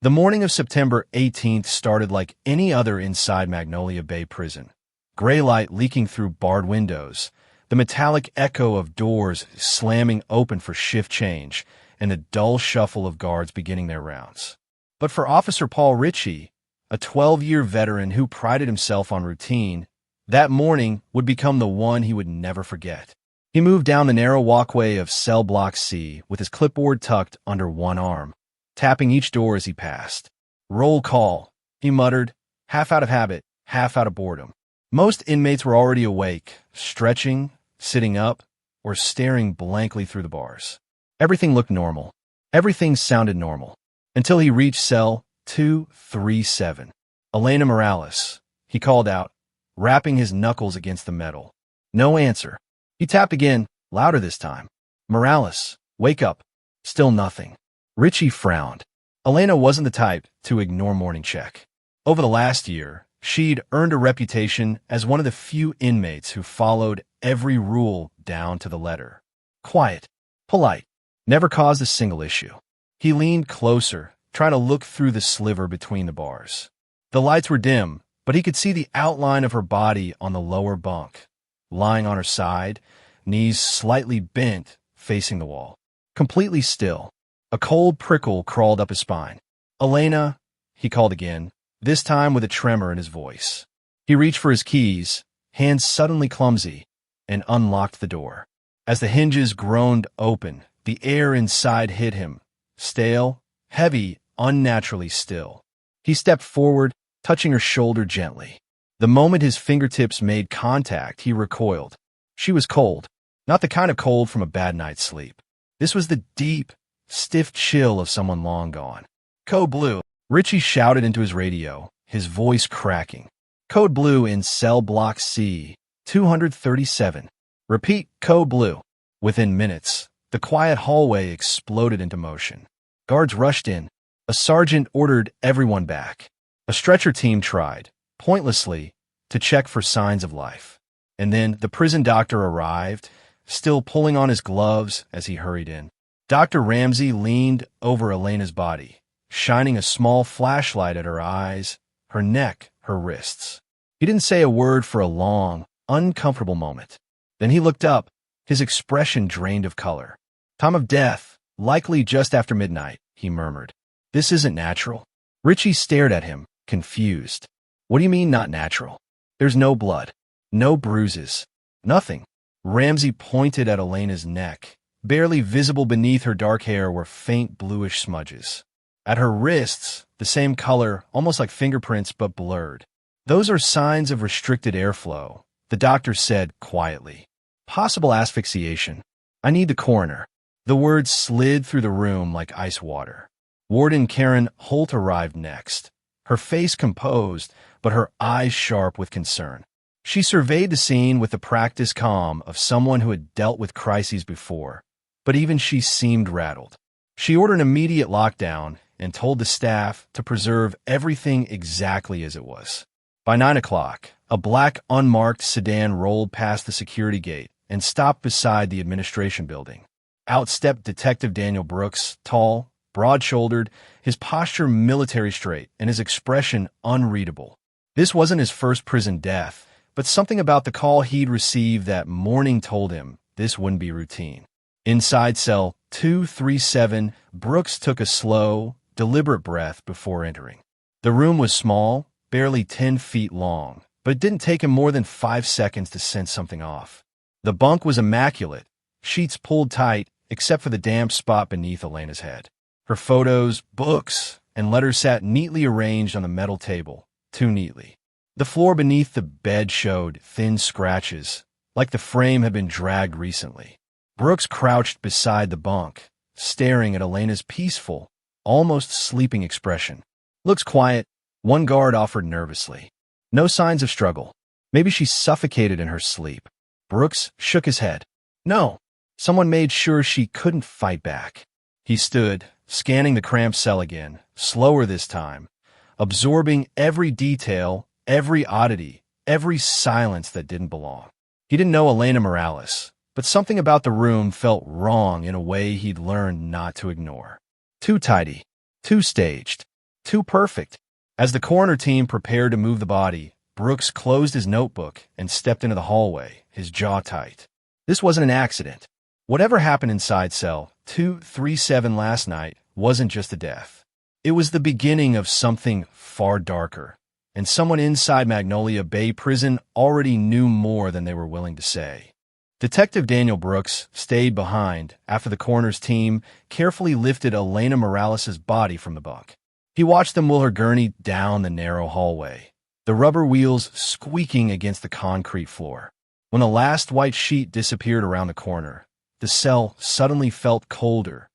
The morning of September 18th started like any other inside Magnolia Bay Prison. Gray light leaking through barred windows, the metallic echo of doors slamming open for shift change, and the dull shuffle of guards beginning their rounds. But for Officer Paul Ritchie, a 12-year veteran who prided himself on routine, that morning would become the one he would never forget. He moved down the narrow walkway of Cell Block C with his clipboard tucked under one arm, tapping each door as he passed. "Roll call," he muttered, half out of habit, half out of boredom. Most inmates were already awake, stretching, sitting up, or staring blankly through the bars. Everything looked normal. Everything sounded normal. Until he reached cell 237. "Elena Morales," he called out, rapping his knuckles against the metal. No answer. He tapped again, louder this time. "Morales, wake up." Still nothing. Ritchie frowned. Elena wasn't the type to ignore morning check. Over the last year, she'd earned a reputation as one of the few inmates who followed every rule down to the letter. Quiet, polite, never caused a single issue. He leaned closer, trying to look through the sliver between the bars. The lights were dim, but he could see the outline of her body on the lower bunk, lying on her side, knees slightly bent, facing the wall. Completely still. A cold prickle crawled up his spine. "Elena," he called again, this time with a tremor in his voice. He reached for his keys, hands suddenly clumsy, and unlocked the door. As the hinges groaned open, the air inside hit him, stale, heavy, unnaturally still. He stepped forward, touching her shoulder gently. The moment his fingertips made contact, he recoiled. She was cold, not the kind of cold from a bad night's sleep. This was the deep, stiff chill of someone long gone. "Code Blue," Ritchie shouted into his radio, his voice cracking. "Code Blue in Cell Block C, 237. Repeat, Code Blue." Within minutes, the quiet hallway exploded into motion. Guards rushed in. A sergeant ordered everyone back. A stretcher team tried, pointlessly, to check for signs of life. And then the prison doctor arrived, still pulling on his gloves as he hurried in. Dr. Ramsey leaned over Elena's body, shining a small flashlight at her eyes, her neck, her wrists. He didn't say a word for a long, uncomfortable moment. Then he looked up, his expression drained of color. "Time of death, likely just after midnight," he murmured. "This isn't natural." Ritchie stared at him, confused. "What do you mean not natural? There's no blood, no bruises, nothing." Ramsey pointed at Elena's neck. Barely visible beneath her dark hair were faint bluish smudges. At her wrists, the same color, almost like fingerprints, but blurred. "Those are signs of restricted airflow," the doctor said quietly. "Possible asphyxiation. I need the coroner." The words slid through the room like ice water. Warden Karen Holt arrived next, her face composed, but her eyes sharp with concern. She surveyed the scene with the practiced calm of someone who had dealt with crises before, but even she seemed rattled. She ordered an immediate lockdown and told the staff to preserve everything exactly as it was. By 9 o'clock, a black unmarked sedan rolled past the security gate and stopped beside the administration building. Out stepped Detective Daniel Brooks, tall, broad-shouldered, his posture military straight and his expression unreadable. This wasn't his first prison death, but something about the call he'd received that morning told him this wouldn't be routine. Inside cell 237, Brooks took a slow, deliberate breath before entering. The room was small, barely 10 feet long, but it didn't take him more than 5 seconds to sense something off. The bunk was immaculate, sheets pulled tight except for the damp spot beneath Elena's head. Her photos, books, and letters sat neatly arranged on the metal table, too neatly. The floor beneath the bed showed thin scratches, like the frame had been dragged recently. Brooks crouched beside the bunk, staring at Elena's peaceful, almost sleeping expression. "Looks quiet," one guard offered nervously. "No signs of struggle. Maybe she suffocated in her sleep." Brooks shook his head. "No, someone made sure she couldn't fight back." He stood, scanning the cramped cell again, slower this time, absorbing every detail, every oddity, every silence that didn't belong. He didn't know Elena Morales, but something about the room felt wrong in a way he'd learned not to ignore. Too tidy, too staged. Too perfect. As the coroner team prepared to move the body, Brooks closed his notebook and stepped into the hallway, his jaw tight. This wasn't an accident. Whatever happened inside cell 237 last night wasn't just a death. It was the beginning of something far darker, and someone inside Magnolia Bay Prison already knew more than they were willing to say. Detective Daniel Brooks stayed behind after the coroner's team carefully lifted Elena Morales' body from the bunk. He watched them wheel her gurney down the narrow hallway, the rubber wheels squeaking against the concrete floor. When the last white sheet disappeared around the corner, the cell suddenly felt colder,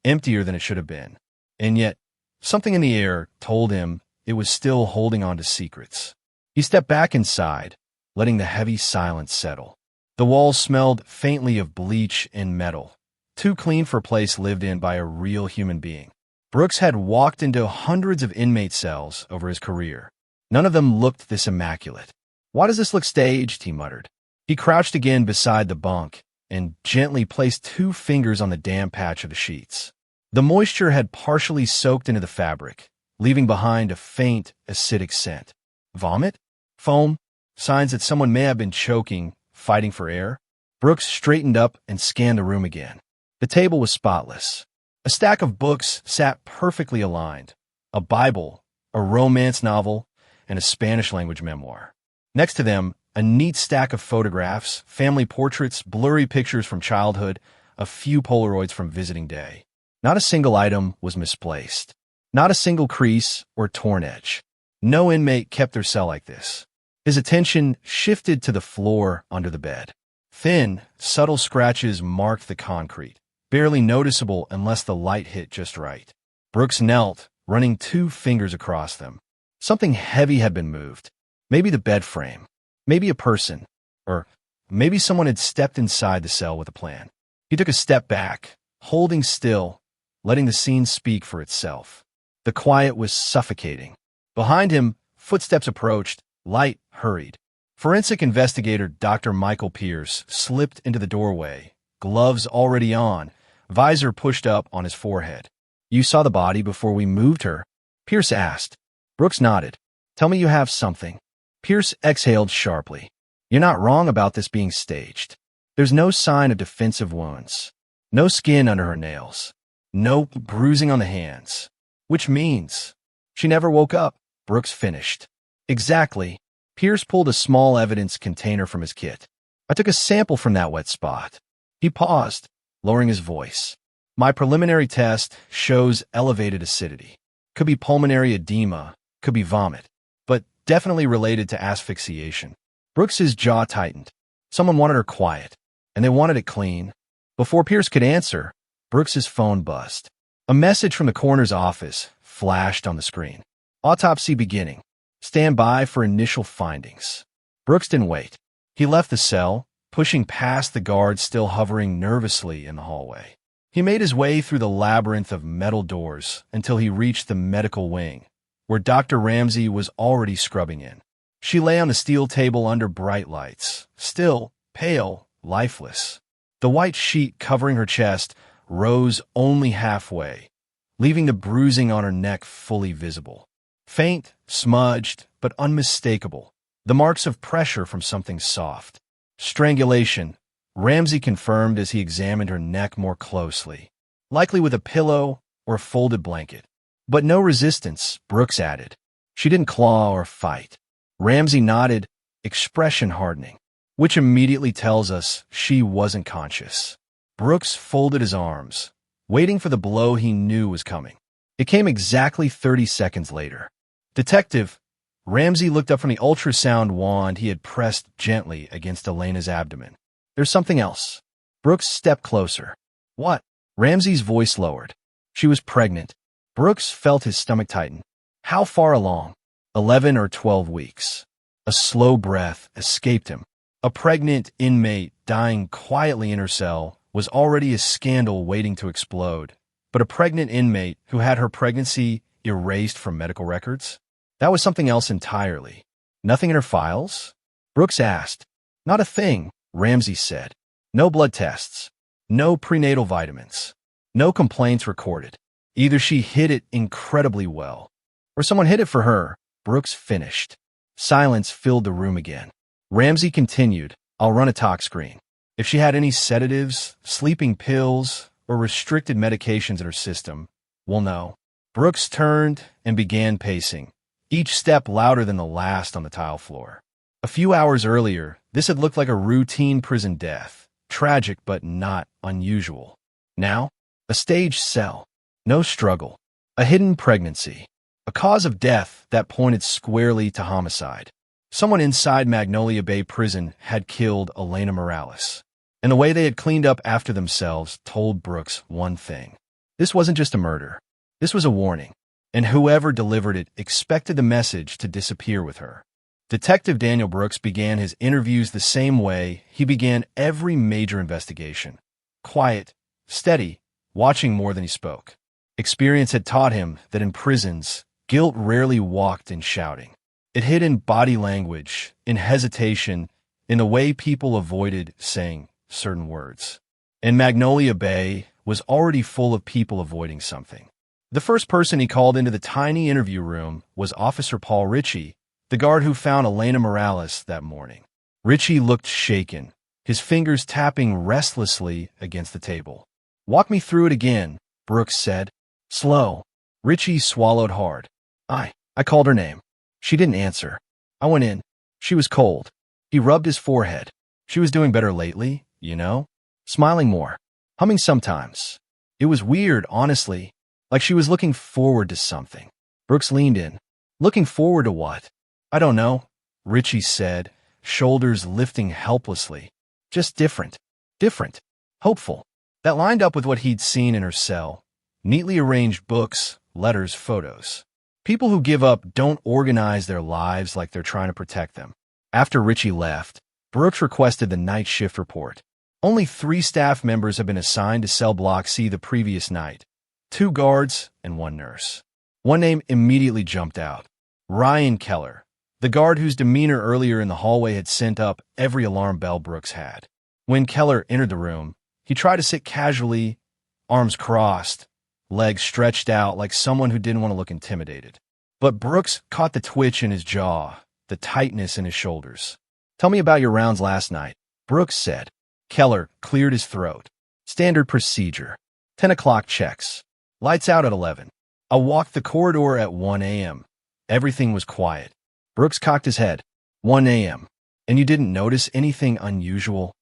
emptier than it should have been. And yet, something in the air told him it was still holding on to secrets. He stepped back inside, letting the heavy silence settle. The walls smelled faintly of bleach and metal, too clean for a place lived in by a real human being. Brooks had walked into hundreds of inmate cells over his career. None of them looked this immaculate. "Why does this look staged?" he muttered. He crouched again beside the bunk and gently placed 2 fingers on the damp patch of the sheets. The moisture had partially soaked into the fabric, leaving behind a faint, acidic scent. Vomit? Foam? Signs that someone may have been choking, fighting for air? Brooks straightened up and scanned the room again. The table was spotless. A stack of books sat perfectly aligned. A Bible, a romance novel, and a Spanish-language memoir. Next to them, a neat stack of photographs, family portraits, blurry pictures from childhood, a few Polaroids from visiting day. Not a single item was misplaced. Not a single crease or torn edge. No inmate kept their cell like this. His attention shifted to the floor under the bed. Thin, subtle scratches marked the concrete, barely noticeable unless the light hit just right. Brooks knelt, running 2 fingers across them. Something heavy had been moved. Maybe the bed frame. Maybe a person. Or maybe someone had stepped inside the cell with a plan. He took a step back, holding still, letting the scene speak for itself. The quiet was suffocating. Behind him, footsteps approached, light hurried. Forensic investigator Dr. Michael Pierce slipped into the doorway, gloves already on, visor pushed up on his forehead. "You saw the body before we moved her?" Pierce asked. Brooks nodded. "Tell me you have something." Pierce exhaled sharply. "You're not wrong about this being staged. There's no sign of defensive wounds. No skin under her nails. No bruising on the hands. Which means she never woke up." Brooks finished. "Exactly." Pierce pulled a small evidence container from his kit. "I took a sample from that wet spot." He paused, lowering his voice. "My preliminary test shows elevated acidity. Could be pulmonary edema, could be vomit, but definitely related to asphyxiation." Brooks's jaw tightened. Someone wanted her quiet, and they wanted it clean. Before Pierce could answer, Brooks's phone buzzed. A message from the coroner's office flashed on the screen. "Autopsy beginning. Stand by for initial findings." Brooks didn't wait. He left the cell, pushing past the guards still hovering nervously in the hallway. He made his way through the labyrinth of metal doors until he reached the medical wing, where Dr. Ramsey was already scrubbing in. She lay on the steel table under bright lights, still, pale, lifeless. The white sheet covering her chest rose only halfway, leaving the bruising on her neck fully visible. Faint, smudged, but unmistakable. The marks of pressure from something soft. Strangulation, Ramsey confirmed as he examined her neck more closely. Likely with a pillow or a folded blanket. But no resistance, Brooks added. She didn't claw or fight. Ramsey nodded, expression hardening, which immediately tells us she wasn't conscious. Brooks folded his arms, waiting for the blow he knew was coming. It came exactly 30 seconds later. "Detective," Ramsey looked up from the ultrasound wand he had pressed gently against Elena's abdomen. "There's something else." Brooks stepped closer. "What?" Ramsey's voice lowered. She was pregnant. Brooks felt his stomach tighten. How far along? 11 or 12 weeks. A slow breath escaped him. A pregnant inmate dying quietly in her cell was already a scandal waiting to explode. But a pregnant inmate who had her pregnancy erased from medical records? That was something else entirely. Nothing in her files? Brooks asked. "Not a thing," Ramsey said. "No blood tests. No prenatal vitamins. No complaints recorded. Either she hid it incredibly well, Or someone hid it for her. Brooks finished. Silence filled the room again. Ramsey continued, I'll run a talk screen. If she had any sedatives, sleeping pills, or restricted medications in her system, we'll know. Brooks turned and began pacing, each step louder than the last on the tile floor. A few hours earlier, this had looked like a routine prison death, tragic but not unusual. Now, a staged cell, no struggle, a hidden pregnancy, a cause of death that pointed squarely to homicide. Someone inside Magnolia Bay Prison had killed Elena Morales. And the way they had cleaned up after themselves told Brooks one thing. This wasn't just a murder. This was a warning. And whoever delivered it expected the message to disappear with her. Detective Daniel Brooks began his interviews the same way he began every major investigation. Quiet, steady, watching more than he spoke. Experience had taught him that in prisons, guilt rarely walked in shouting. It hid in body language, in hesitation, in the way people avoided saying certain words. And Magnolia Bay was already full of people avoiding something. The first person he called into the tiny interview room was Officer Paul Ritchie, the guard who found Elena Morales that morning. Ritchie looked shaken, his fingers tapping restlessly against the table. Walk me through it again, Brooks said. Slow. Ritchie swallowed hard. I called her name. She didn't answer. I went in. She was cold. He rubbed his forehead. She was doing better lately, you know? Smiling more. Humming sometimes. It was weird, honestly. Like she was looking forward to something. Brooks leaned in. Looking forward to what? I don't know, Ritchie said, shoulders lifting helplessly. Just different. Different. Hopeful. That lined up with what he'd seen in her cell. Neatly arranged books, letters, photos. People who give up don't organize their lives like they're trying to protect them. After Ritchie left, Brooks requested the night shift report. Only 3 staff members have been assigned to cell block C the previous night. 2 guards and 1 nurse. One name immediately jumped out. Ryan Keller, the guard whose demeanor earlier in the hallway had sent up every alarm bell Brooks had. When Keller entered the room, he tried to sit casually, arms crossed, legs stretched out like someone who didn't want to look intimidated. But Brooks caught the twitch in his jaw, the tightness in his shoulders. Tell me about your rounds last night, Brooks said. Keller cleared his throat. Standard procedure. 10 o'clock checks. Lights out at 11. I walked the corridor at 1 a.m. Everything was quiet. Brooks cocked his head. 1 a.m. And you didn't notice anything unusual?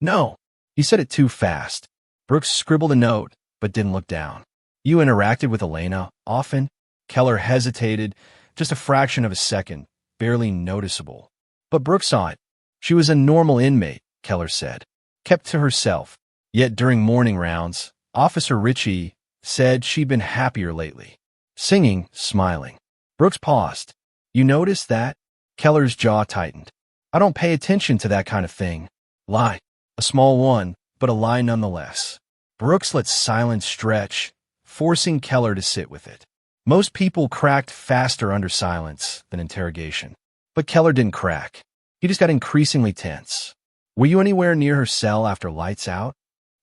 No. He said it too fast. Brooks scribbled a note, but didn't look down. You interacted with Elena often? Keller hesitated, just a fraction of a second, barely noticeable. But Brooks saw it. She was a normal inmate, Keller said. Kept to herself. Yet during morning rounds, Officer Ritchie said she'd been happier lately. Singing, smiling. Brooks paused. You noticed that? Keller's jaw tightened. I don't pay attention to that kind of thing. Lie. A small one, but a lie nonetheless. Brooks let silence stretch, forcing Keller to sit with it. Most people cracked faster under silence than interrogation. But Keller didn't crack. He just got increasingly tense. Were you anywhere near her cell after lights out?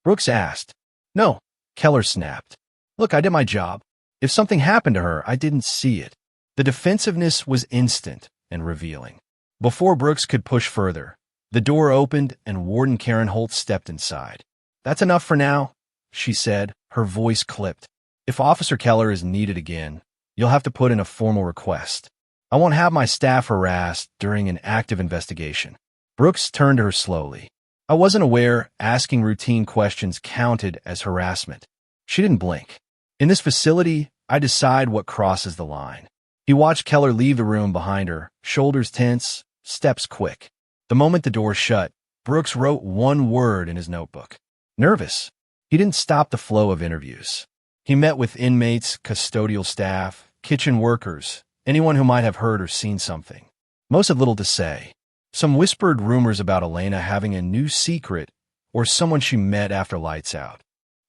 Brooks asked. No, Keller snapped. Look, I did my job. If something happened to her, I didn't see it. The defensiveness was instant and revealing. Before Brooks could push further, the door opened and Warden Karen Holt stepped inside. That's enough for now, she said, her voice clipped. If Officer Keller is needed again, you'll have to put in a formal request. I won't have my staff harassed during an active investigation. Brooks turned to her slowly. I wasn't aware asking routine questions counted as harassment. She didn't blink. In this facility, I decide what crosses the line. He watched Keller leave the room behind her, shoulders tense, steps quick. The moment the door shut, Brooks wrote one word in his notebook. Nervous. He didn't stop the flow of interviews. He met with inmates, custodial staff, kitchen workers, anyone who might have heard or seen something. Most had little to say. Some whispered rumors about Elena having a new secret or someone she met after lights out.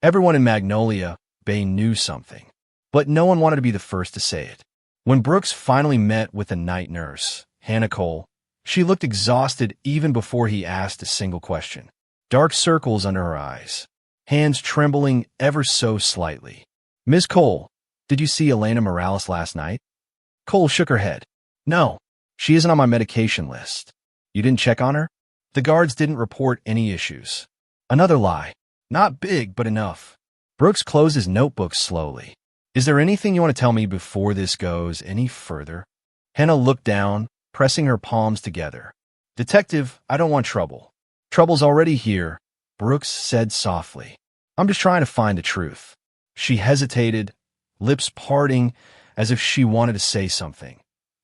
Everyone in Magnolia Bay knew something, but no one wanted to be the first to say it. When Brooks finally met with the night nurse, Hannah Cole, she looked exhausted even before he asked a single question. Dark circles under her eyes, hands trembling ever so slightly. Ms. Cole, did you see Elena Morales last night? Cole shook her head. No, she isn't on my medication list. You didn't check on her? The guards didn't report any issues. Another lie. Not big, but enough. Brooks closed his notebook slowly. Is there anything you want to tell me before this goes any further? Hannah looked down, pressing her palms together. Detective, I don't want trouble. Trouble's already here, Brooks said softly. I'm just trying to find the truth. She hesitated, lips parting as if she wanted to say something,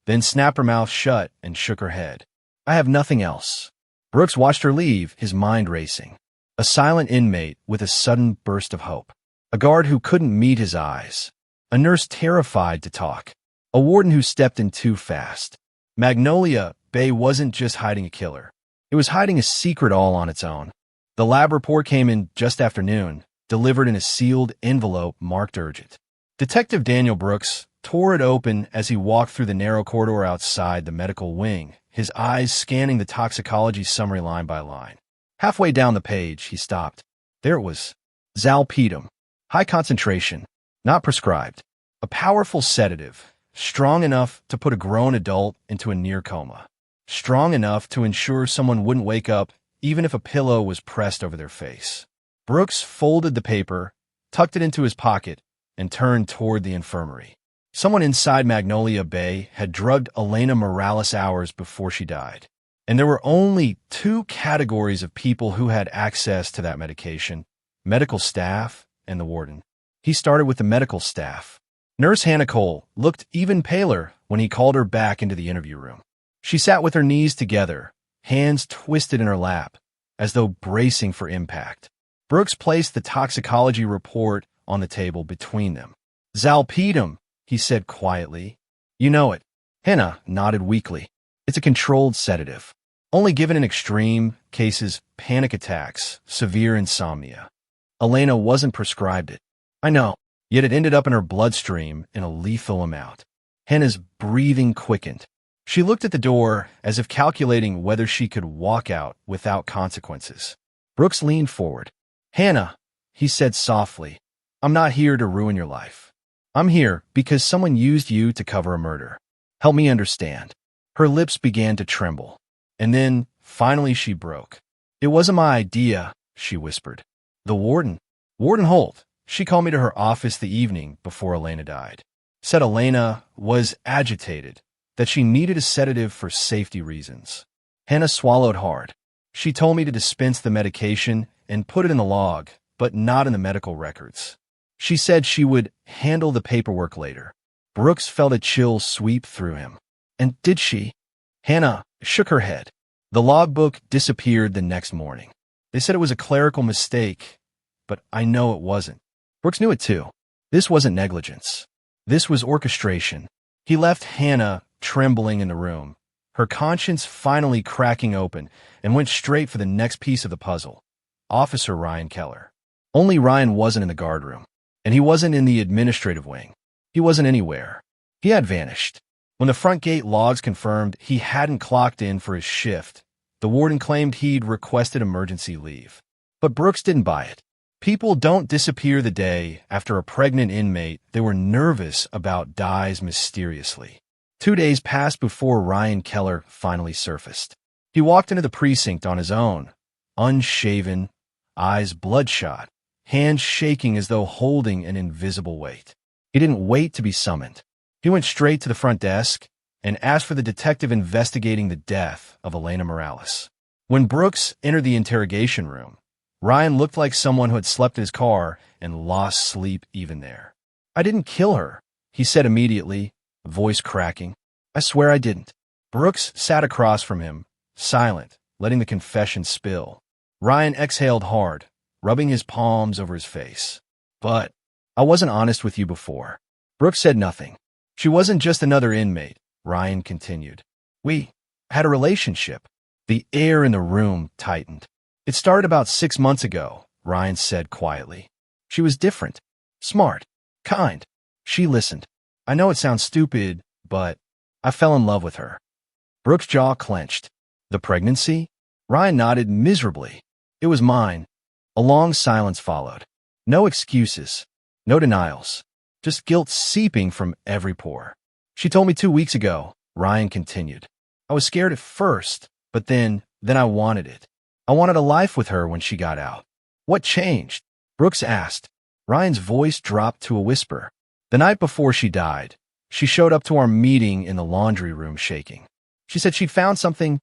then snapped her mouth shut and shook her head. I have nothing else. Brooks watched her leave, his mind racing. A silent inmate with a sudden burst of hope. A guard who couldn't meet his eyes. A nurse terrified to talk. A warden who stepped in too fast. Magnolia Bay wasn't just hiding a killer. It was hiding a secret all on its own. The lab report came in just after noon, delivered in a sealed envelope marked urgent. Detective Daniel Brooks tore it open as he walked through the narrow corridor outside the medical wing, his eyes scanning the toxicology summary line by line. Halfway down the page, he stopped. There it was. Zalpedum. High concentration. Not prescribed. A powerful sedative, strong enough to put a grown adult into a near coma. Strong enough to ensure someone wouldn't wake up even if a pillow was pressed over their face. Brooks folded the paper, tucked it into his pocket, and turned toward the infirmary. Someone inside Magnolia Bay had drugged Elena Morales hours before she died. And there were only two categories of people who had access to that medication: medical staff and the warden. He started with the medical staff. Nurse Hannah Cole looked even paler when he called her back into the interview room. She sat with her knees together, hands twisted in her lap, as though bracing for impact. Brooks placed the toxicology report on the table between them. Zalpedum, he said quietly. You know it. Hannah nodded weakly. It's a controlled sedative. Only given in extreme cases, panic attacks, severe insomnia. Elena wasn't prescribed it. I know, yet it ended up in her bloodstream in a lethal amount. Hannah's breathing quickened. She looked at the door as if calculating whether she could walk out without consequences. Brooks leaned forward. Hannah, he said softly, I'm not here to ruin your life. I'm here because someone used you to cover a murder. Help me understand. Her lips began to tremble. And then, finally, she broke. It wasn't my idea, she whispered. The warden, Warden Holt, she called me to her office the evening before Elena died. Said Elena was agitated, that she needed a sedative for safety reasons. Hannah swallowed hard. She told me to dispense the medication and put it in the log, but not in the medical records. She said she would handle the paperwork later. Brooks felt a chill sweep through him. And did she? Hannah shook her head. The logbook disappeared the next morning. They said it was a clerical mistake, but I know it wasn't. Brooks knew it too. This wasn't negligence. This was orchestration. He left Hannah trembling in the room, her conscience finally cracking open, and went straight for the next piece of the puzzle. Officer Ryan Keller. Only Ryan wasn't in the guard room, and he wasn't in the administrative wing. He wasn't anywhere. He had vanished. When the front gate logs confirmed he hadn't clocked in for his shift, the warden claimed he'd requested emergency leave. But Brooks didn't buy it. People don't disappear the day after a pregnant inmate they were nervous about dies mysteriously. 2 days passed before Ryan Keller finally surfaced. He walked into the precinct on his own, unshaven, eyes bloodshot, hands shaking as though holding an invisible weight. He didn't wait to be summoned. He went straight to the front desk and asked for the detective investigating the death of Elena Morales. When Brooks entered the interrogation room, Ryan looked like someone who had slept in his car and lost sleep even there. I didn't kill her, he said immediately, voice cracking. I swear I didn't. Brooks sat across from him, silent, letting the confession spill. Ryan exhaled hard, rubbing his palms over his face. But I wasn't honest with you before. Brooks said nothing. She wasn't just another inmate, Ryan continued. We had a relationship. The air in the room tightened. It started about 6 months ago, Ryan said quietly. She was different, smart, kind. She listened. I know it sounds stupid, but I fell in love with her. Brooks' jaw clenched. The pregnancy? Ryan nodded miserably. It was mine. A long silence followed. No excuses. No denials. Just guilt seeping from every pore. She told me 2 weeks ago, Ryan continued. I was scared at first, but then I wanted it. I wanted a life with her when she got out. What changed? Brooks asked. Ryan's voice dropped to a whisper. The night before she died, she showed up to our meeting in the laundry room shaking. She said she'd found something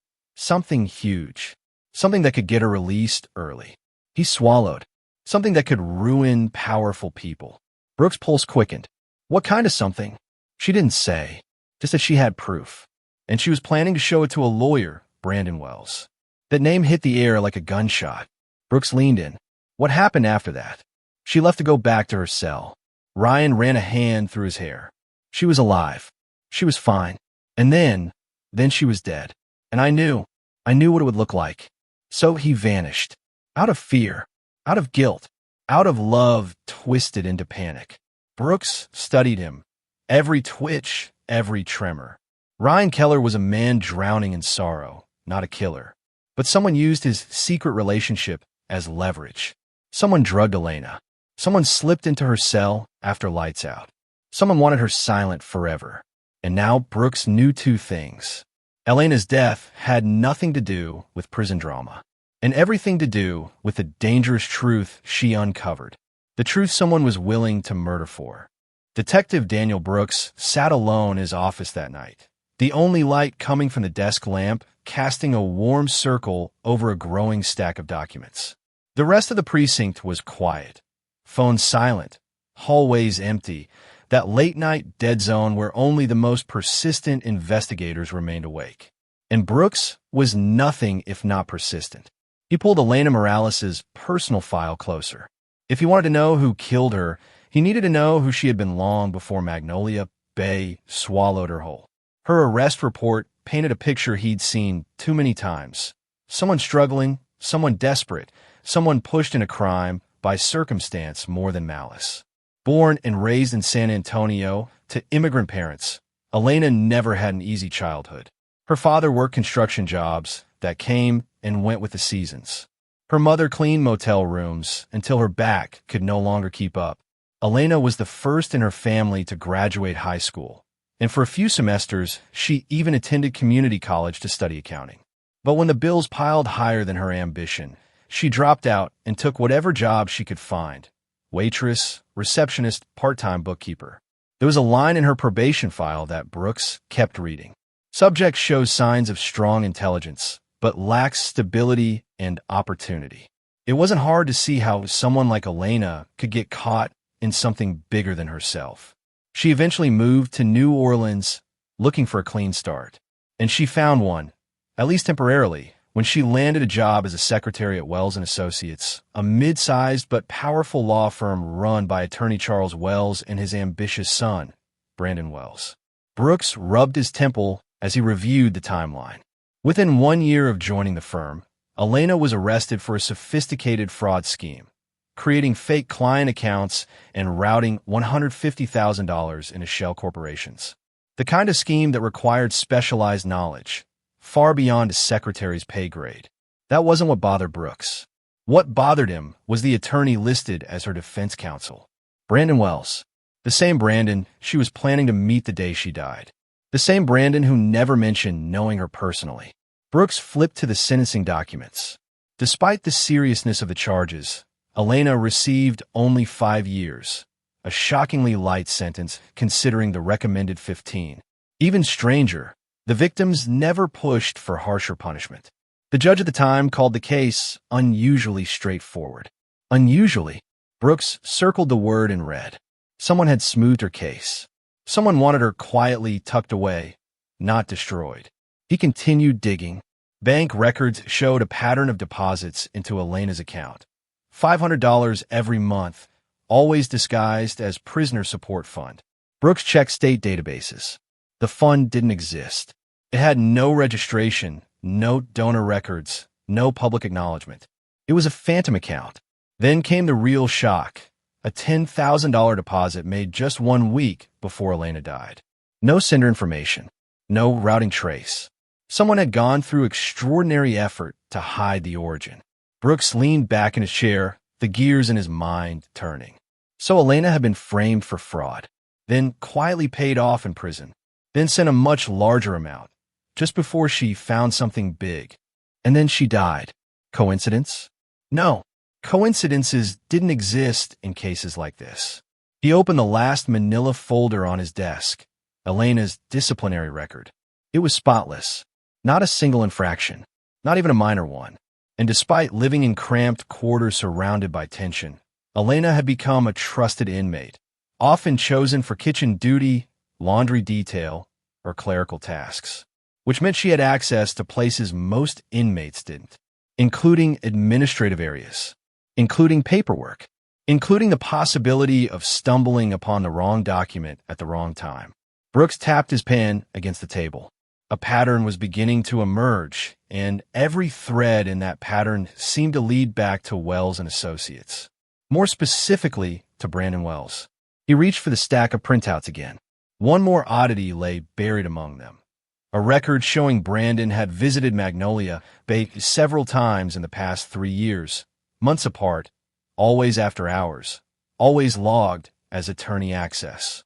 huge, something that could get her released early. He swallowed. Something that could ruin powerful people. Brooks' pulse quickened. What kind of something? She didn't say, just that she had proof. And she was planning to show it to a lawyer, Brandon Wells. That name hit the air like a gunshot. Brooks leaned in. What happened after that? She left to go back to her cell. Ryan ran a hand through his hair. She was alive. She was fine. And then she was dead. And I knew what it would look like. So he vanished. Out of fear. Out of guilt, out of love twisted into panic. Brooks studied him. Every twitch, every tremor. Ryan Keller was a man drowning in sorrow, not a killer. But someone used his secret relationship as leverage. Someone drugged Elena. Someone slipped into her cell after lights out. Someone wanted her silent forever. And now Brooks knew two things. Elena's death had nothing to do with prison drama. And everything to do with the dangerous truth she uncovered. The truth someone was willing to murder for. Detective Daniel Brooks sat alone in his office that night, the only light coming from the desk lamp casting a warm circle over a growing stack of documents. The rest of the precinct was quiet, phones silent, hallways empty, that late-night dead zone where only the most persistent investigators remained awake. And Brooks was nothing if not persistent. He pulled Elena Morales' personal file closer. If he wanted to know who killed her, he needed to know who she had been long before Magnolia Bay swallowed her whole. Her arrest report painted a picture he'd seen too many times. Someone struggling, someone desperate, someone pushed into crime by circumstance more than malice. Born and raised in San Antonio to immigrant parents, Elena never had an easy childhood. Her father worked construction jobs that came and went with the seasons. Her mother cleaned motel rooms until her back could no longer keep up. Elena was the first in her family to graduate high school, and for a few semesters, she even attended community college to study accounting. But when the bills piled higher than her ambition, she dropped out and took whatever job she could find. Waitress, receptionist, part-time bookkeeper. There was a line in her probation file that Brooks kept reading. Subject shows signs of strong intelligence, but lacks stability and opportunity. It wasn't hard to see how someone like Elena could get caught in something bigger than herself. She eventually moved to New Orleans looking for a clean start. And she found one, at least temporarily, when she landed a job as a secretary at Wells & Associates, a mid-sized but powerful law firm run by attorney Charles Wells and his ambitious son, Brandon Wells. Brooks rubbed his temple as he reviewed the timeline. Within 1 year of joining the firm, Elena was arrested for a sophisticated fraud scheme, creating fake client accounts and routing $150,000 into shell corporations. The kind of scheme that required specialized knowledge, far beyond a secretary's pay grade. That wasn't what bothered Brooks. What bothered him was the attorney listed as her defense counsel, Brandon Wells, the same Brandon she was planning to meet the day she died. The same Brandon who never mentioned knowing her personally. Brooks flipped to the sentencing documents. Despite the seriousness of the charges, Elena received only 5 years, a shockingly light sentence considering the recommended 15. Even stranger, the victims never pushed for harsher punishment. The judge at the time called the case unusually straightforward. Unusually, Brooks circled the word in red. Someone had smoothed her case. Someone wanted her quietly tucked away, not destroyed. He continued digging. Bank records showed a pattern of deposits into Elena's account. $500 every month, always disguised as prisoner support fund. Brooks checked state databases. The fund didn't exist. It had no registration, no donor records, no public acknowledgement. It was a phantom account. Then came the real shock. A $10,000 deposit made just 1 week before Elena died. No sender information. No routing trace. Someone had gone through extraordinary effort to hide the origin. Brooks leaned back in his chair, the gears in his mind turning. So Elena had been framed for fraud, then quietly paid off in prison, then sent a much larger amount, just before she found something big. And then she died. Coincidence? No. Coincidences didn't exist in cases like this. He opened the last manila folder on his desk, Elena's disciplinary record. It was spotless. Not a single infraction. Not even a minor one. And despite living in cramped quarters surrounded by tension, Elena had become a trusted inmate, often chosen for kitchen duty, laundry detail, or clerical tasks, which meant she had access to places most inmates didn't, including administrative areas, including paperwork, including the possibility of stumbling upon the wrong document at the wrong time. Brooks tapped his pen against the table. A pattern was beginning to emerge, and every thread in that pattern seemed to lead back to Wells and Associates. More specifically, to Brandon Wells. He reached for the stack of printouts again. One more oddity lay buried among them. A record showing Brandon had visited Magnolia Bay several times in the past 3 years, months apart, always after hours, always logged as attorney access.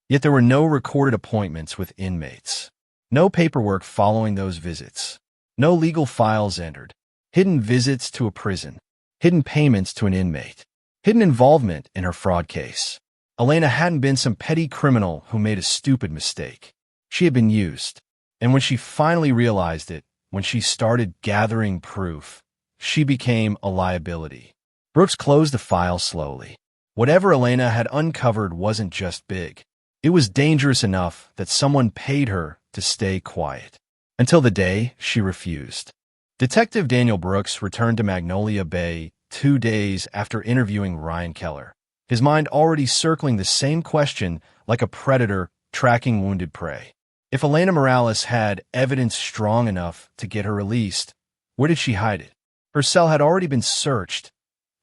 Yet there were no recorded appointments with inmates. No paperwork following those visits. No legal files entered. Hidden visits to a prison. Hidden payments to an inmate. Hidden involvement in her fraud case. Elena hadn't been some petty criminal who made a stupid mistake. She had been used. And when she finally realized it, when she started gathering proof, she became a liability. Brooks closed the file slowly. Whatever Elena had uncovered wasn't just big. It was dangerous enough that someone paid her to stay quiet. Until the day she refused. Detective Daniel Brooks returned to Magnolia Bay 2 days after interviewing Ryan Keller, his mind already circling the same question like a predator tracking wounded prey. If Elena Morales had evidence strong enough to get her released, where did she hide it? Her cell had already been searched,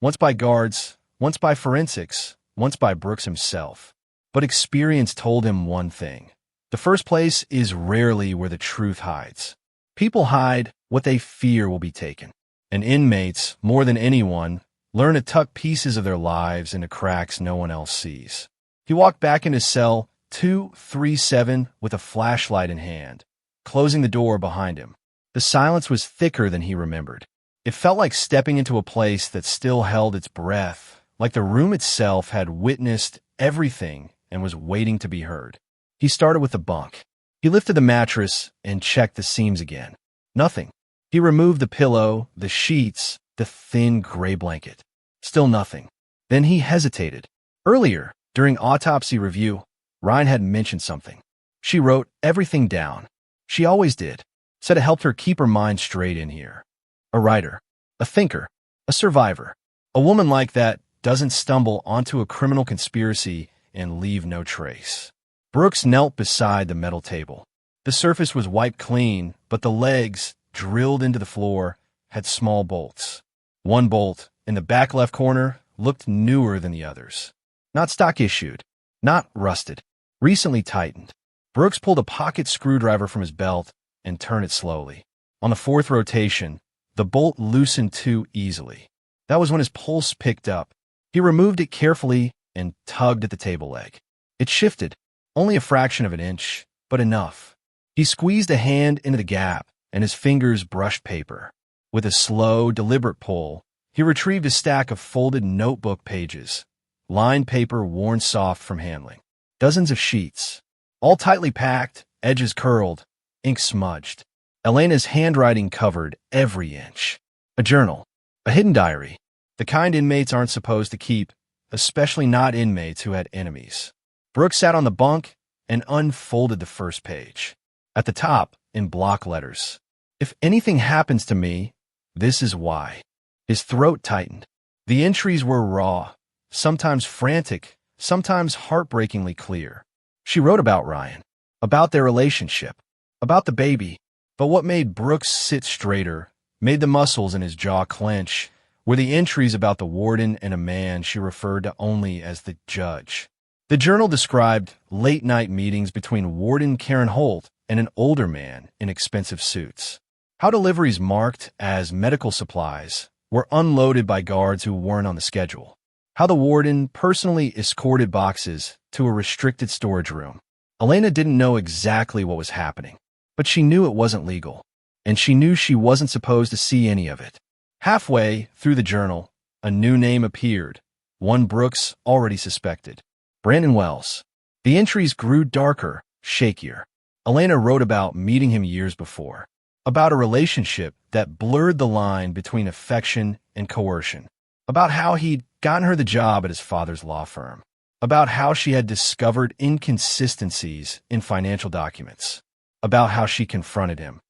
once by guards, once by forensics, once by Brooks himself. But experience told him one thing. The first place is rarely where the truth hides. People hide what they fear will be taken. And inmates, more than anyone, learn to tuck pieces of their lives into cracks no one else sees. He walked back into cell 237 with a flashlight in hand, closing the door behind him. The silence was thicker than he remembered. It felt like stepping into a place that still held its breath, like the room itself had witnessed everything and was waiting to be heard. He started with the bunk. He lifted the mattress and checked the seams again. Nothing. He removed the pillow, the sheets, the thin gray blanket. Still nothing. Then he hesitated. Earlier, during autopsy review, Ryan had mentioned something. She wrote everything down. She always did. Said it helped her keep her mind straight in here. A writer. A thinker. A survivor. A woman like that doesn't stumble onto a criminal conspiracy and leave no trace. Brooks knelt beside the metal table. The surface was wiped clean, but the legs, drilled into the floor, had small bolts. One bolt, in the back left corner, looked newer than the others. Not stock issued. Not rusted. Recently tightened. Brooks pulled a pocket screwdriver from his belt and turned it slowly. On the 4th rotation, the bolt loosened too easily. That was when his pulse picked up. He removed it carefully and tugged at the table leg. It shifted. Only a fraction of an inch, but enough. He squeezed a hand into the gap, and his fingers brushed paper. With a slow, deliberate pull, he retrieved a stack of folded notebook pages, lined paper worn soft from handling. Dozens of sheets, all tightly packed, edges curled, ink smudged. Elena's handwriting covered every inch. A journal, a hidden diary, the kind inmates aren't supposed to keep, especially not inmates who had enemies. Brooks sat on the bunk and unfolded the first page. At the top, in block letters, "If anything happens to me, this is why." His throat tightened. The entries were raw, sometimes frantic, sometimes heartbreakingly clear. She wrote about Ryan, about their relationship, about the baby. But what made Brooks sit straighter, made the muscles in his jaw clench, were the entries about the warden and a man she referred to only as the judge. The journal described late-night meetings between Warden Karen Holt and an older man in expensive suits. How deliveries marked as medical supplies were unloaded by guards who weren't on the schedule. How the warden personally escorted boxes to a restricted storage room. Elena didn't know exactly what was happening, but she knew it wasn't legal, and she knew she wasn't supposed to see any of it. Halfway through the journal, a new name appeared, one Brooks already suspected. Brandon Wells. The entries grew darker, shakier. Elena wrote about meeting him years before, about a relationship that blurred the line between affection and coercion, about how he'd gotten her the job at his father's law firm, about how she had discovered inconsistencies in financial documents, about how she confronted him,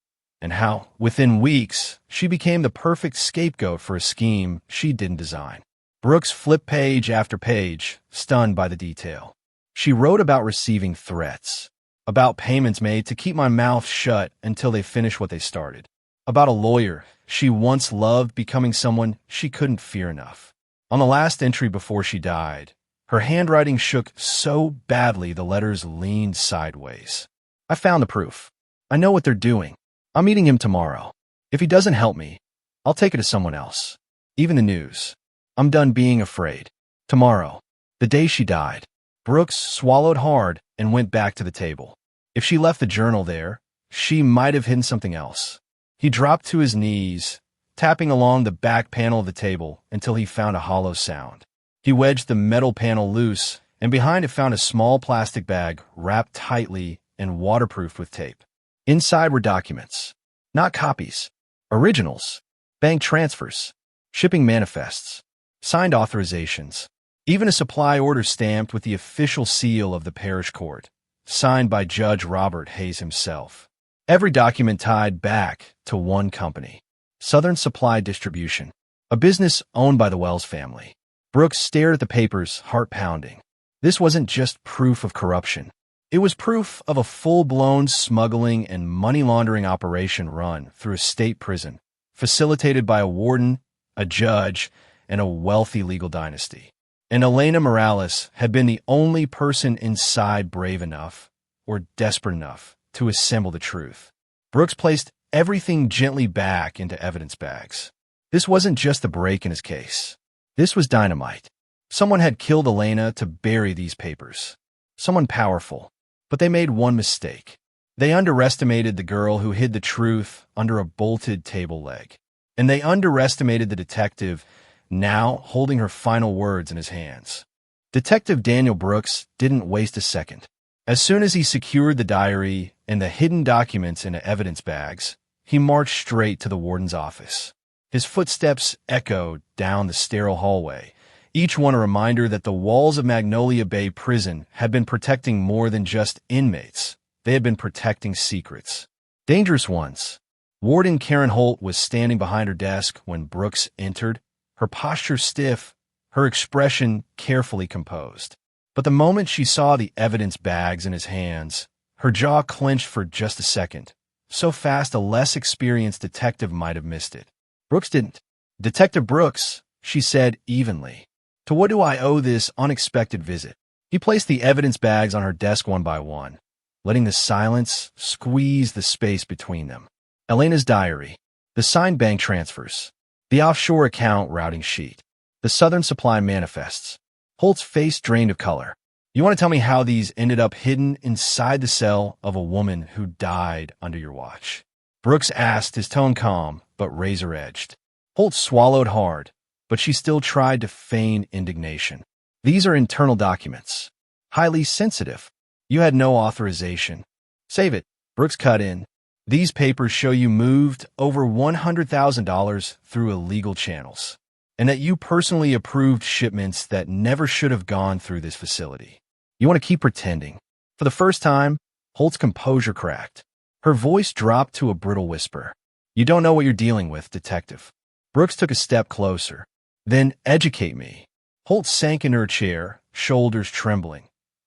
and how, within weeks, she became the perfect scapegoat for a scheme she didn't design. Brooks flipped page after page, stunned by the detail. She wrote about receiving threats, about payments made to keep my mouth shut until they finish what they started, about a lawyer she once loved becoming someone she couldn't fear enough. On the last entry before she died, her handwriting shook so badly the letters leaned sideways. I found the proof. I know what they're doing. I'm meeting him tomorrow. If he doesn't help me, I'll take it to someone else. Even the news. I'm done being afraid. Tomorrow, the day she died. Brooks swallowed hard and went back to the table. If she left the journal there, she might have hidden something else. He dropped to his knees, tapping along the back panel of the table until he found a hollow sound. He wedged the metal panel loose, and behind it found a small plastic bag wrapped tightly and waterproofed with tape. Inside were documents, not copies, originals, bank transfers, shipping manifests, signed authorizations, even a supply order stamped with the official seal of the parish court, signed by Judge Robert Hayes himself. Every document tied back to one company, Southern Supply Distribution, a business owned by the Wells family. Brooks stared at the papers, heart pounding. This wasn't just proof of corruption. It was proof of a full-blown smuggling and money laundering operation run through a state prison, facilitated by a warden, a judge, and a wealthy legal dynasty. And Elena Morales had been the only person inside brave enough, or desperate enough, to assemble the truth. Brooks placed everything gently back into evidence bags. This wasn't just a break in his case. This was dynamite. Someone had killed Elena to bury these papers. Someone powerful. But they made one mistake. They underestimated the girl who hid the truth under a bolted table leg. And they underestimated the detective now holding her final words in his hands. Detective Daniel Brooks didn't waste a second. As soon as he secured the diary and the hidden documents into evidence bags, he marched straight to the warden's office. His footsteps echoed down the sterile hallway, each one a reminder that the walls of Magnolia Bay Prison had been protecting more than just inmates. They had been protecting secrets. Dangerous ones. Warden Karen Holt was standing behind her desk when Brooks entered, her posture stiff, her expression carefully composed. But the moment she saw the evidence bags in his hands, her jaw clenched for just a second, so fast a less experienced detective might have missed it. Brooks didn't. Detective Brooks, she said evenly. To what do I owe this unexpected visit? He placed the evidence bags on her desk one by one, letting the silence squeeze the space between them. Elena's diary, the signed bank transfers, the offshore account routing sheet, the Southern Supply manifests. Holt's face drained of color. You want to tell me how these ended up hidden inside the cell of a woman who died under your watch? Brooks asked, his tone calm but razor-edged. Holt swallowed hard, but she still tried to feign indignation. These are internal documents. Highly sensitive. You had no authorization. Save it. Brooks cut in. These papers show you moved over $100,000 through illegal channels, and that you personally approved shipments that never should have gone through this facility. You want to keep pretending. For the first time, Holt's composure cracked. Her voice dropped to a brittle whisper. You don't know what you're dealing with, detective. Brooks took a step closer. Then educate me. Holt sank in her chair, shoulders trembling.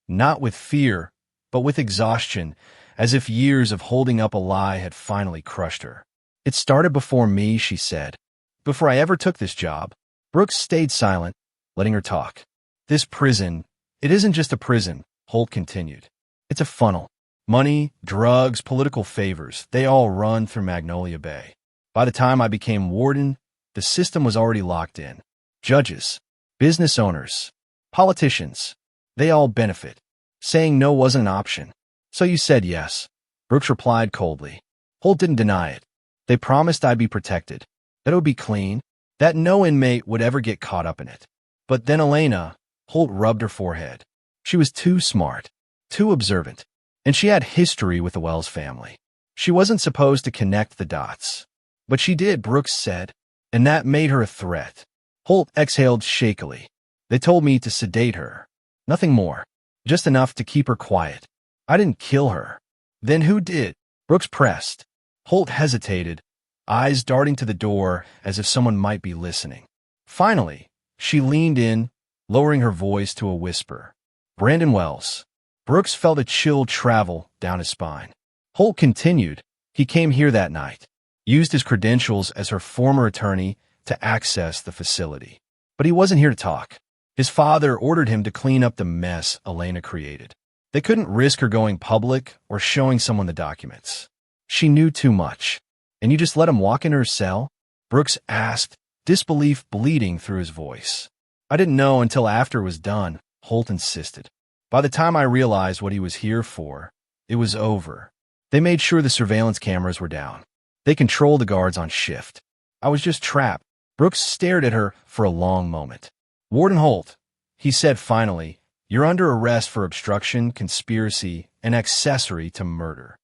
Not with fear, but with exhaustion, as if years of holding up a lie had finally crushed her. It started before me, she said. Before I ever took this job. Brooks stayed silent, letting her talk. This prison, it isn't just a prison, Holt continued. It's a funnel. Money, drugs, political favors, they all run through Magnolia Bay. By the time I became warden, the system was already locked in. Judges, business owners, politicians, they all benefit. Saying no wasn't an option. So you said yes. Brooks replied coldly. Holt didn't deny it. They promised I'd be protected, that it would be clean, that no inmate would ever get caught up in it. But then Elena, Holt rubbed her forehead. She was too smart, too observant, and she had history with the Wells family. She wasn't supposed to connect the dots. But she did, Brooks said, and that made her a threat. Holt exhaled shakily. They told me to sedate her. Nothing more. Just enough to keep her quiet. I didn't kill her. Then who did? Brooks pressed. Holt hesitated, eyes darting to the door as if someone might be listening. Finally, she leaned in, lowering her voice to a whisper. Brandon Wells. Brooks felt a chill travel down his spine. Holt continued. He came here that night, used his credentials as her former attorney to access the facility. But he wasn't here to talk. His father ordered him to clean up the mess Elena created. They couldn't risk her going public or showing someone the documents. She knew too much. And you just let him walk into her cell? Brooks asked, disbelief bleeding through his voice. I didn't know until after it was done, Holt insisted. By the time I realized what he was here for, it was over. They made sure the surveillance cameras were down. They controlled the guards on shift. I was just trapped. Brooks stared at her for a long moment. Warden Holt, he said finally, you're under arrest for obstruction, conspiracy, and accessory to murder.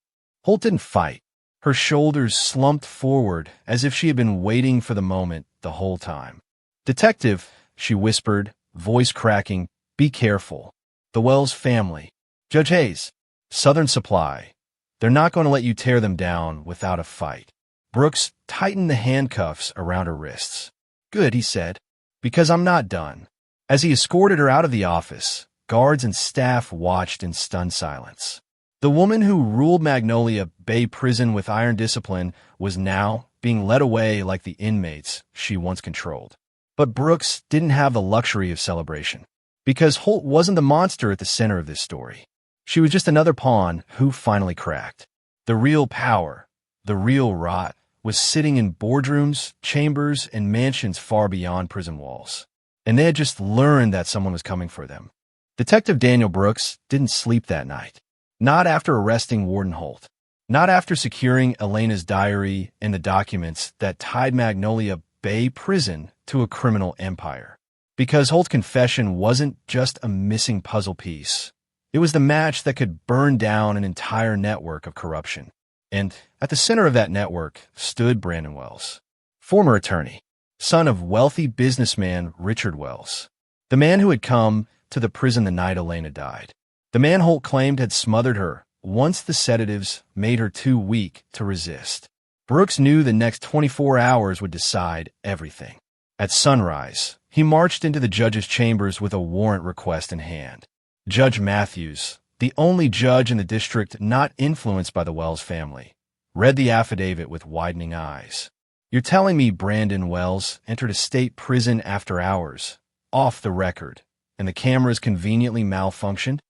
Holt didn't fight. Her shoulders slumped forward as if she had been waiting for the moment the whole time. Detective, she whispered, voice cracking, be careful. The Wells family. Judge Hayes. Southern Supply. They're not going to let you tear them down without a fight. Brooks tightened the handcuffs around her wrists. Good, he said, because I'm not done. As he escorted her out of the office, guards and staff watched in stunned silence. The woman who ruled Magnolia Bay Prison with iron discipline was now being led away like the inmates she once controlled. But Brooks didn't have the luxury of celebration, because Holt wasn't the monster at the center of this story. She was just another pawn who finally cracked. The real power, the real rot, was sitting in boardrooms, chambers, and mansions far beyond prison walls. And they had just learned that someone was coming for them. Detective Daniel Brooks didn't sleep that night. Not after arresting Warden Holt. Not after securing Elena's diary and the documents that tied Magnolia Bay Prison to a criminal empire. Because Holt's confession wasn't just a missing puzzle piece. It was the match that could burn down an entire network of corruption. And at the center of that network stood Brandon Wells, former attorney, son of wealthy businessman Richard Wells, the man who had come to the prison the night Elena died. The man Holt claimed had smothered her once the sedatives made her too weak to resist. Brooks knew the next 24 hours would decide everything. At sunrise, he marched into the judge's chambers with a warrant request in hand. Judge Matthews, the only judge in the district not influenced by the Wells family, read the affidavit with widening eyes. You're telling me Brandon Wells entered a state prison after hours, off the record, and the cameras conveniently malfunctioned?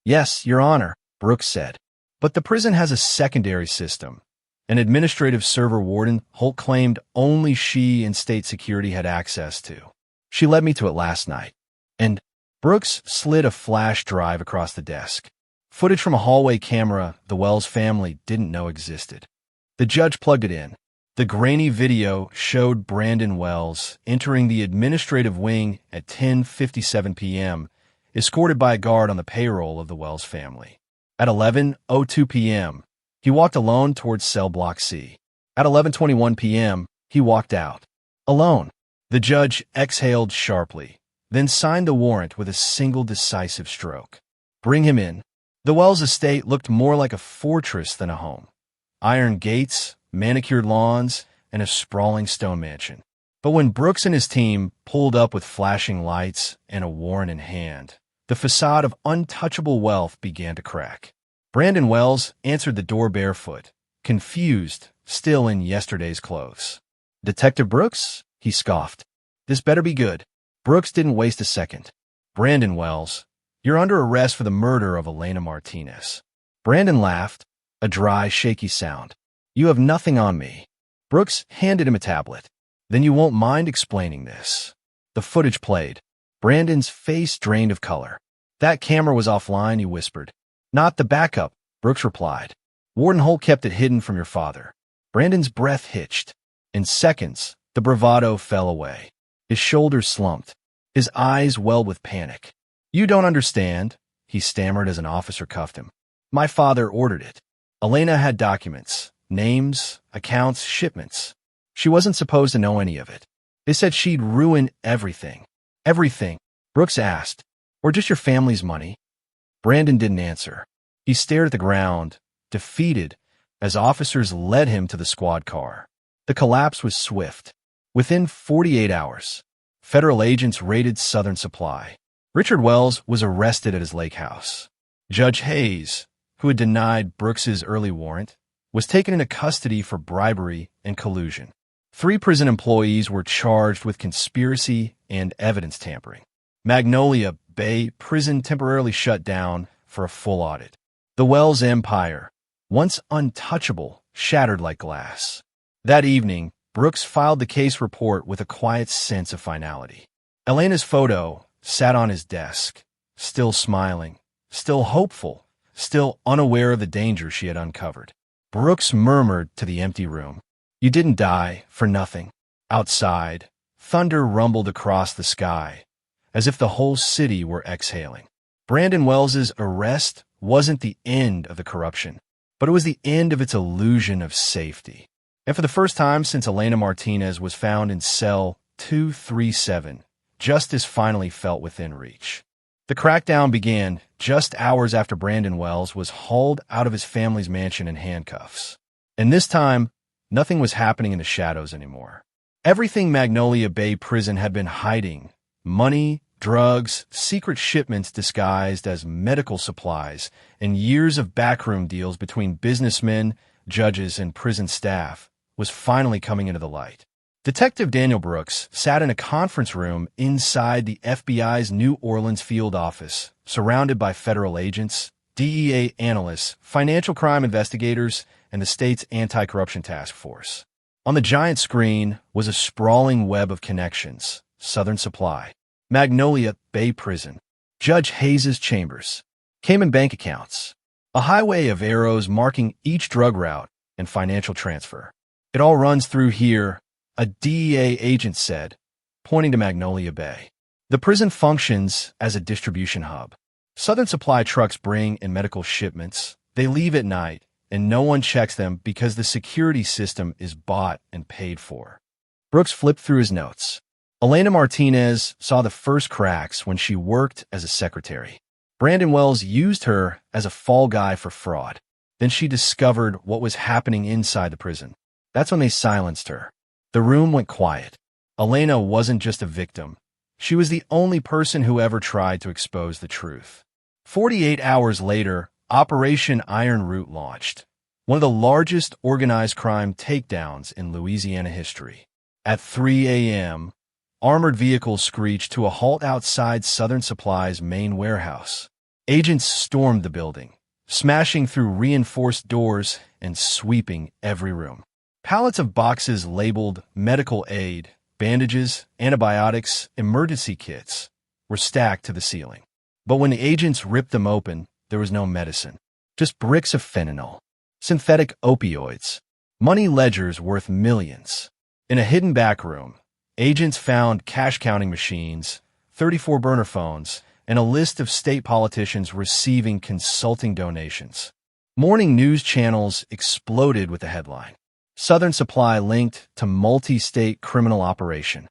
Yes, Your Honor, Brooks said. But the prison has a secondary system. An administrative server warden Holt claimed only she and state security had access to. She led me to it last night. And Brooks slid a flash drive across the desk. Footage from a hallway camera the Wells family didn't know existed. The judge plugged it in. The grainy video showed Brandon Wells entering the administrative wing at 10:57 p.m., escorted by a guard on the payroll of the Wells family. At 11:02 p.m., he walked alone towards cell block C. At 11:21 p.m., he walked out. Alone. The judge exhaled sharply, then signed the warrant with a single decisive stroke. Bring him in. The Wells estate looked more like a fortress than a home. Iron gates, manicured lawns, and a sprawling stone mansion. But when Brooks and his team pulled up with flashing lights and a warrant in hand, the facade of untouchable wealth began to crack. Brandon Wells answered the door barefoot, confused, still in yesterday's clothes. Detective Brooks? He scoffed. This better be good. Brooks didn't waste a second. Brandon Wells, you're under arrest for the murder of Elena Martinez. Brandon laughed, a dry, shaky sound. You have nothing on me. Brooks handed him a tablet. Then you won't mind explaining this. The footage played. Brandon's face drained of color. That camera was offline, he whispered. Not the backup, Brooks replied. Warden Holt kept it hidden from your father. Brandon's breath hitched. In seconds, the bravado fell away. His shoulders slumped. His eyes welled with panic. You don't understand, he stammered as an officer cuffed him. My father ordered it. Elena had documents, names, accounts, shipments. She wasn't supposed to know any of it. They said she'd ruin everything. Everything, Brooks asked. Or just your family's money? Brandon didn't answer. He stared at the ground, defeated, as officers led him to the squad car. The collapse was swift. Within 48 hours, federal agents raided Southern Supply. Richard Wells was arrested at his lake house. Judge Hayes, who had denied Brooks's early warrant, was taken into custody for bribery and collusion. 3 prison employees were charged with conspiracy and evidence tampering. Magnolia Bay Prison temporarily shut down for a full audit. The Wells empire, once untouchable, shattered like glass. That evening, Brooks filed the case report with a quiet sense of finality. Elena's photo sat on his desk, still smiling, still hopeful, still unaware of the danger she had uncovered. Brooks murmured to the empty room, You didn't die for nothing. Outside, thunder rumbled across the sky, as if the whole city were exhaling. Brandon Wells's arrest wasn't the end of the corruption, but it was the end of its illusion of safety. And for the first time since Elena Martinez was found in cell 237, justice finally felt within reach. The crackdown began just hours after Brandon Wells was hauled out of his family's mansion in handcuffs. And this time, nothing was happening in the shadows anymore. Everything Magnolia Bay Prison had been hiding, money, drugs, secret shipments disguised as medical supplies, and years of backroom deals between businessmen, judges, and prison staff, was finally coming into the light. Detective Daniel Brooks sat in a conference room inside the FBI's New Orleans field office, surrounded by federal agents, DEA analysts, financial crime investigators, and the state's anti-corruption task force. On the giant screen was a sprawling web of connections: Southern Supply, Magnolia Bay Prison, Judge Hayes's chambers, Cayman bank accounts, a highway of arrows marking each drug route and financial transfer. It all runs through here, a DEA agent said, pointing to Magnolia Bay. The prison functions as a distribution hub. Southern Supply trucks bring in medical shipments. They leave at night, and no one checks them because the security system is bought and paid for. Brooks flipped through his notes. Elena Martinez saw the first cracks when she worked as a secretary. Brandon Wells used her as a fall guy for fraud. Then she discovered what was happening inside the prison. That's when they silenced her. The room went quiet. Elena wasn't just a victim. She was the only person who ever tried to expose the truth. 48 hours later, Operation Iron Root launched, one of the largest organized crime takedowns in Louisiana history. At 3 a.m., armored vehicles screeched to a halt outside Southern Supply's main warehouse. Agents stormed the building, smashing through reinforced doors and sweeping every room. Pallets of boxes labeled medical aid, bandages, antibiotics, emergency kits were stacked to the ceiling. But when the agents ripped them open, there was no medicine, just bricks of fentanyl, synthetic opioids, money ledgers worth millions. In a hidden back room, agents found cash-counting machines, 34 burner phones, and a list of state politicians receiving consulting donations. Morning news channels exploded with the headline: Southern Supply linked to multi-state criminal operation.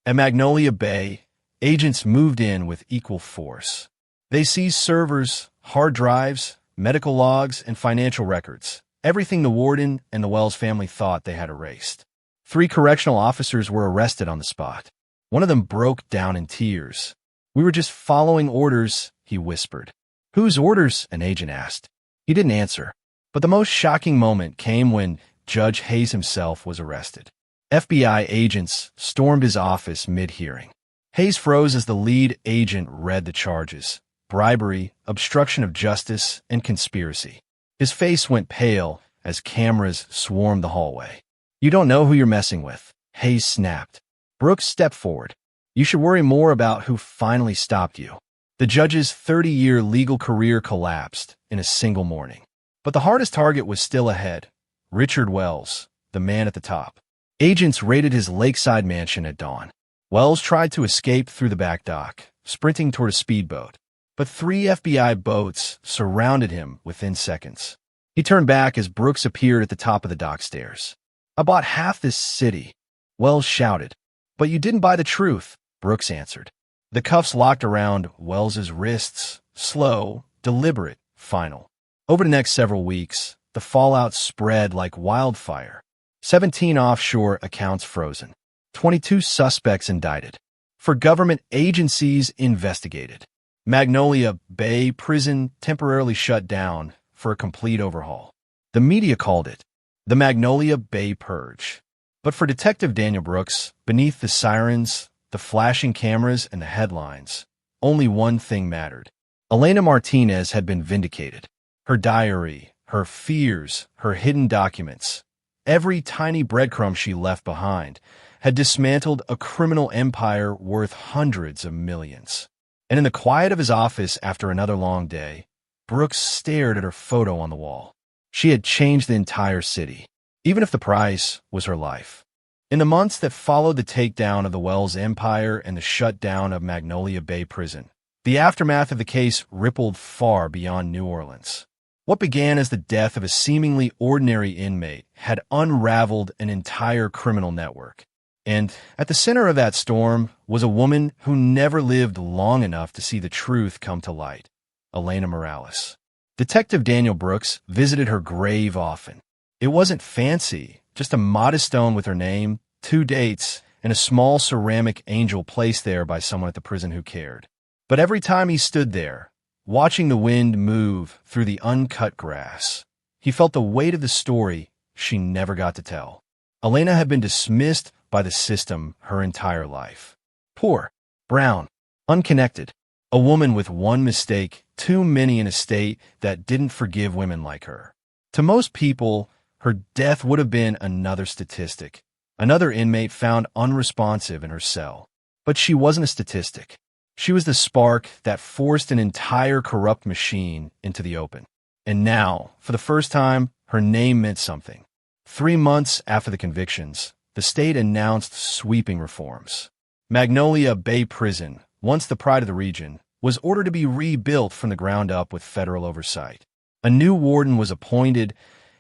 At Magnolia Bay, agents moved in with equal force. They seized servers, hard drives, medical logs, and financial records, everything the warden and the Wells family thought they had erased. 3 correctional officers were arrested on the spot. One of them broke down in tears. We were just following orders, he whispered. Whose orders? An agent asked. He didn't answer. But the most shocking moment came when Judge Hayes himself was arrested. FBI agents stormed his office mid-hearing. Hayes froze as the lead agent read the charges: bribery, obstruction of justice, and conspiracy. His face went pale as cameras swarmed the hallway. You don't know who you're messing with, Hayes snapped. Brooks stepped forward. You should worry more about who finally stopped you. The judge's 30-year legal career collapsed in a single morning. But the hardest target was still ahead: Richard Wells, the man at the top. Agents raided his lakeside mansion at dawn. Wells tried to escape through the back dock, sprinting toward a speedboat. But 3 FBI boats surrounded him within seconds. He turned back as Brooks appeared at the top of the dock stairs. "I bought half this city," Wells shouted. "But you didn't buy the truth," Brooks answered. The cuffs locked around Wells's wrists, slow, deliberate, final. Over the next several weeks, the fallout spread like wildfire. 17 offshore accounts frozen. 22 suspects indicted. 4 government agencies investigated. Magnolia Bay Prison temporarily shut down for a complete overhaul. The media called it the Magnolia Bay Purge. But for Detective Daniel Brooks, beneath the sirens, the flashing cameras, and the headlines, only one thing mattered. Elena Martinez had been vindicated. Her diary, her fears, her hidden documents, every tiny breadcrumb she left behind, had dismantled a criminal empire worth hundreds of millions. And in the quiet of his office after another long day, Brooks stared at her photo on the wall. She had changed the entire city, even if the price was her life. In the months that followed the takedown of the Wells empire and the shutdown of Magnolia Bay Prison, the aftermath of the case rippled far beyond New Orleans. What began as the death of a seemingly ordinary inmate had unraveled an entire criminal network. And at the center of that storm was a woman who never lived long enough to see the truth come to light: Elena Morales. Detective Daniel Brooks visited her grave often. It wasn't fancy, just a modest stone with her name, 2 dates, and a small ceramic angel placed there by someone at the prison who cared. But every time he stood there, watching the wind move through the uncut grass, he felt the weight of the story she never got to tell. Elena had been dismissed by the system her entire life. Poor, brown, unconnected, a woman with one mistake too many in a state that didn't forgive women like her. To most people, her death would have been another statistic, another inmate found unresponsive in her cell. But she wasn't a statistic. She was the spark that forced an entire corrupt machine into the open. And now, for the first time, her name meant something. 3 months after the convictions, the state announced sweeping reforms. Magnolia Bay Prison, once the pride of the region, was ordered to be rebuilt from the ground up with federal oversight. A new warden was appointed,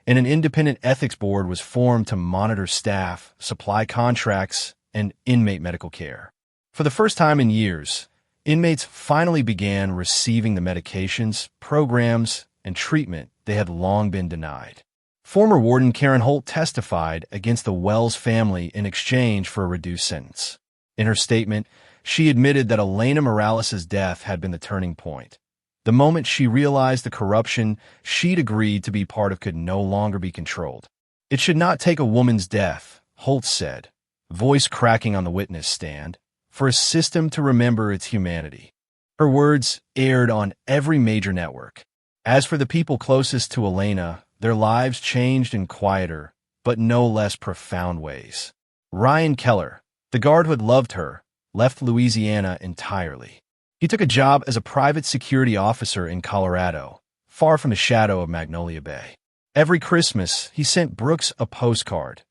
and an independent ethics board was formed to monitor staff, supply contracts, and inmate medical care. For the first time in years, inmates finally began receiving the medications, programs, and treatment they had long been denied. Former Warden Karen Holt testified against the Wells family in exchange for a reduced sentence. In her statement, she admitted that Elena Morales' death had been the turning point. The moment she realized the corruption she'd agreed to be part of could no longer be controlled. "It should not take a woman's death," Holt said, voice cracking on the witness stand, "for a system to remember its humanity." Her words aired on every major network. As for the people closest to Elena, their lives changed in quieter, but no less profound ways. Ryan Keller, the guard who had loved her, left Louisiana entirely. He took a job as a private security officer in Colorado, far from the shadow of Magnolia Bay. Every Christmas, he sent Brooks a postcard,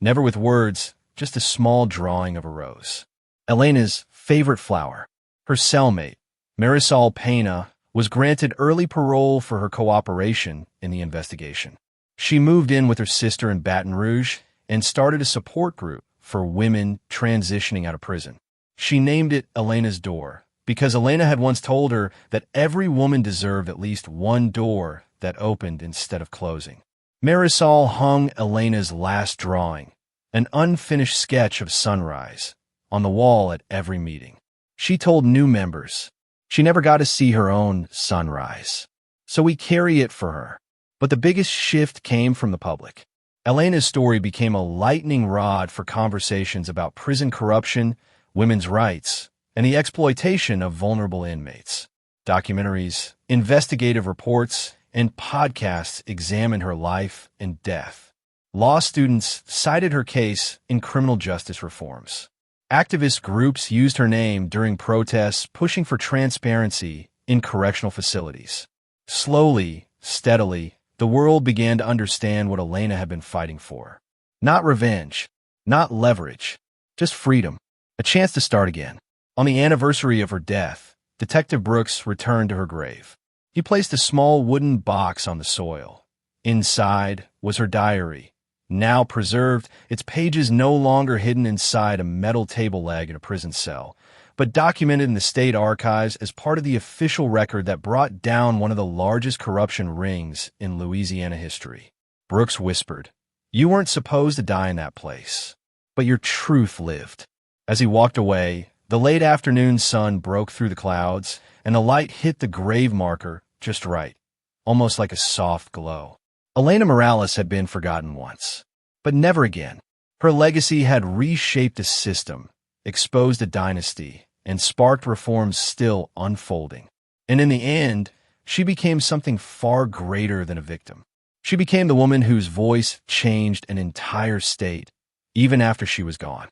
never with words, just a small drawing of a rose. Elena's favorite flower, her cellmate, Marisol Pena, was granted early parole for her cooperation in the investigation. She moved in with her sister in Baton Rouge and started a support group for women transitioning out of prison. She named it Elena's Door, because Elena had once told her that every woman deserved at least one door that opened instead of closing. Marisol hung Elena's last drawing, an unfinished sketch of sunrise, on the wall at every meeting. She told new members she never got to see her own sunrise, so we carry it for her. But the biggest shift came from the public. Elena's story became a lightning rod for conversations about prison corruption, women's rights, and the exploitation of vulnerable inmates. Documentaries, investigative reports, and podcasts examined her life and death. Law students cited her case in criminal justice reforms. Activist groups used her name during protests pushing for transparency in correctional facilities. Slowly, steadily, the world began to understand what Elena had been fighting for. Not revenge, not leverage, just freedom, a chance to start again. On the anniversary of her death, Detective Brooks returned to her grave. He placed a small wooden box on the soil. Inside was her diary, now preserved, its pages no longer hidden inside a metal table leg in a prison cell, but documented in the state archives as part of the official record that brought down one of the largest corruption rings in Louisiana history. Brooks whispered, "You weren't supposed to die in that place, but your truth lived." As he walked away, the late afternoon sun broke through the clouds, and the light hit the grave marker just right, almost like a soft glow. Elena Morales had been forgotten once, but never again. Her legacy had reshaped a system, exposed a dynasty, and sparked reforms still unfolding. And in the end, she became something far greater than a victim. She became the woman whose voice changed an entire state, even after she was gone.